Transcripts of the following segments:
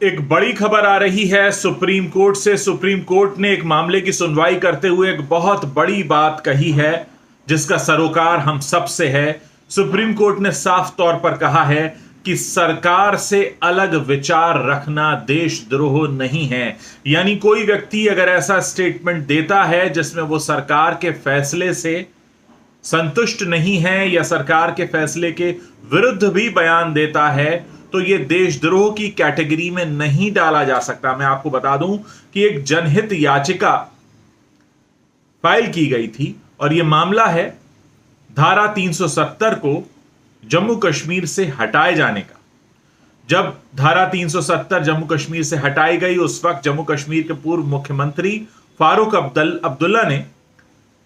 एक बड़ी खबर आ रही है सुप्रीम कोर्ट से। सुप्रीम कोर्ट ने एक मामले की सुनवाई करते हुए एक बहुत बड़ी बात कही है जिसका सरोकार हम सब से है। सुप्रीम कोर्ट ने साफ तौर पर कहा है कि सरकार से अलग विचार रखना देशद्रोह नहीं है। यानी कोई व्यक्ति अगर ऐसा स्टेटमेंट देता है जिसमें वो सरकार के फैसले से संतुष्ट नहीं है या सरकार के फैसले के विरुद्ध भी बयान देता है तो यह देशद्रोह की कैटेगरी में नहीं डाला जा सकता। मैं आपको बता दूं कि एक जनहित याचिका फाइल की गई थी और यह मामला है धारा 370 को जम्मू कश्मीर से हटाए जाने का। जब धारा 370 जम्मू कश्मीर से हटाई गई उस वक्त जम्मू कश्मीर के पूर्व मुख्यमंत्री फारूक अब्दुल्ला ने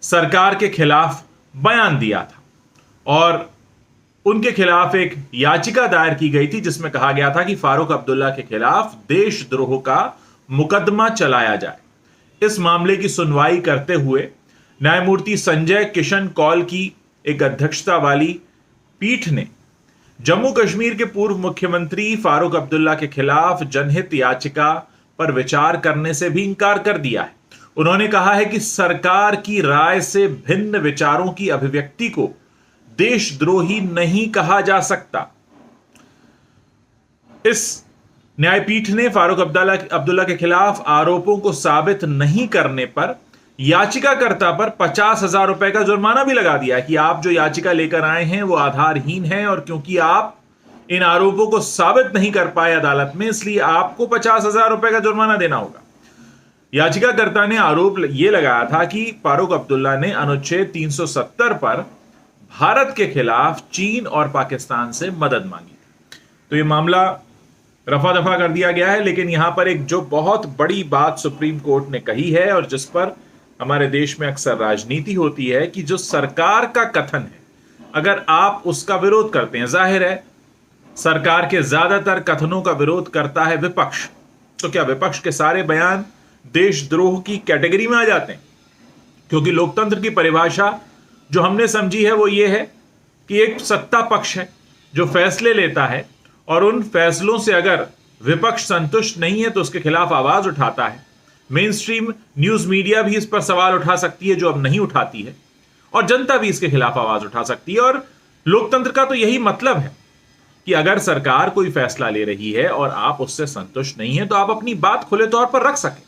सरकार के खिलाफ बयान दिया था और उनके खिलाफ एक याचिका दायर की गई थी जिसमें कहा गया था कि फारूक अब्दुल्ला के खिलाफ देशद्रोह का मुकदमा चलाया जाए। इस मामले की सुनवाई करते हुए न्यायमूर्ति संजय किशन कौल की एक अध्यक्षता वाली पीठ ने जम्मू कश्मीर के पूर्व मुख्यमंत्री फारूक अब्दुल्ला के खिलाफ जनहित याचिका पर विचार करने से भी इंकार कर दिया है। उन्होंने कहा है कि सरकार की राय से भिन्न विचारों की अभिव्यक्ति को देशद्रोही नहीं कहा जा सकता। इस न्यायपीठ ने फारूक अब्दुल्ला के खिलाफ आरोपों को साबित नहीं करने पर याचिकाकर्ता पर 50,000 रुपए का जुर्माना भी लगा दिया कि आप जो याचिका लेकर आए हैं वो आधारहीन है और क्योंकि आप इन आरोपों को साबित नहीं कर पाए अदालत में इसलिए आपको 50,000 रुपए का जुर्माना देना होगा। याचिकाकर्ता ने आरोप यह लगाया था कि फारूक अब्दुल्ला ने अनुच्छेद 370 पर भारत के खिलाफ चीन और पाकिस्तान से मदद मांगी थी। तो यह मामला रफा दफा कर दिया गया है, लेकिन यहां पर एक जो बहुत बड़ी बात सुप्रीम कोर्ट ने कही है और जिस पर हमारे देश में अक्सर राजनीति होती है कि जो सरकार का कथन है अगर आप उसका विरोध करते हैं, जाहिर है सरकार के ज्यादातर कथनों का विरोध करता है विपक्ष, तो क्या विपक्ष के सारे बयान देशद्रोह की कैटेगरी में आ जाते हैं? क्योंकि लोकतंत्र की परिभाषा जो हमने समझी है वो ये है कि एक सत्ता पक्ष है जो फैसले लेता है और उन फैसलों से अगर विपक्ष संतुष्ट नहीं है तो उसके खिलाफ आवाज उठाता है। मेन स्ट्रीम न्यूज मीडिया भी इस पर सवाल उठा सकती है जो अब नहीं उठाती है और जनता भी इसके खिलाफ आवाज उठा सकती है। और लोकतंत्र का तो यही मतलब है कि अगर सरकार कोई फैसला ले रही है और आप उससे संतुष्ट नहीं है तो आप अपनी बात खुले तौर पर रख सकें।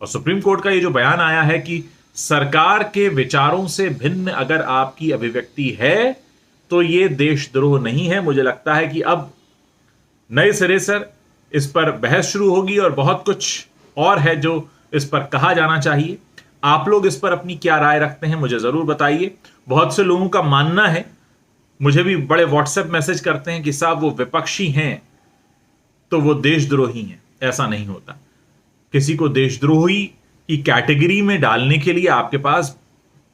और सुप्रीम कोर्ट का ये जो बयान आया है कि सरकार के विचारों से भिन्न अगर आपकी अभिव्यक्ति है तो ये देशद्रोह नहीं है। मुझे लगता है कि अब नए सिरे से इस पर बहस शुरू होगी और बहुत कुछ और है जो इस पर कहा जाना चाहिए। आप लोग इस पर अपनी क्या राय रखते हैं मुझे जरूर बताइए। बहुत से लोगों का मानना है, मुझे भी बड़े व्हाट्सएप मैसेज करते हैं कि साहब वो विपक्षी हैं तो वो देशद्रोही हैं। ऐसा नहीं होता। किसी को देशद्रोही की कैटेगरी में डालने के लिए आपके पास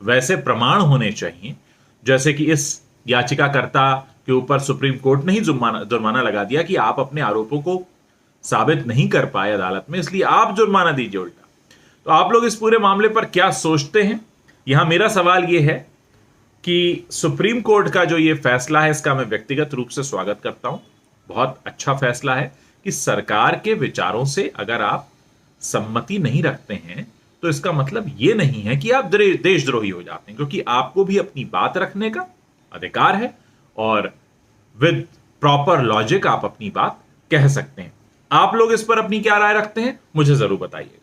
वैसे प्रमाण होने चाहिए, जैसे कि इस याचिकाकर्ता के ऊपर सुप्रीम कोर्ट ने ही जुर्माना लगा दिया कि आप अपने आरोपों को साबित नहीं कर पाए अदालत में, इसलिए आप जुर्माना दीजिए उल्टा। तो आप लोग इस पूरे मामले पर क्या सोचते हैं? यहां मेरा सवाल यह है कि सुप्रीम कोर्ट का जो यह फैसला है इसका मैं व्यक्तिगत रूप से स्वागत करता हूं। बहुत अच्छा फैसला है कि सरकार के विचारों से अगर आप सम्मति नहीं रखते हैं तो इसका मतलब यह नहीं है कि आप देशद्रोही हो जाते हैं, क्योंकि आपको भी अपनी बात रखने का अधिकार है और विद प्रॉपर लॉजिक आप अपनी बात कह सकते हैं। आप लोग इस पर अपनी क्या राय रखते हैं मुझे जरूर बताइए।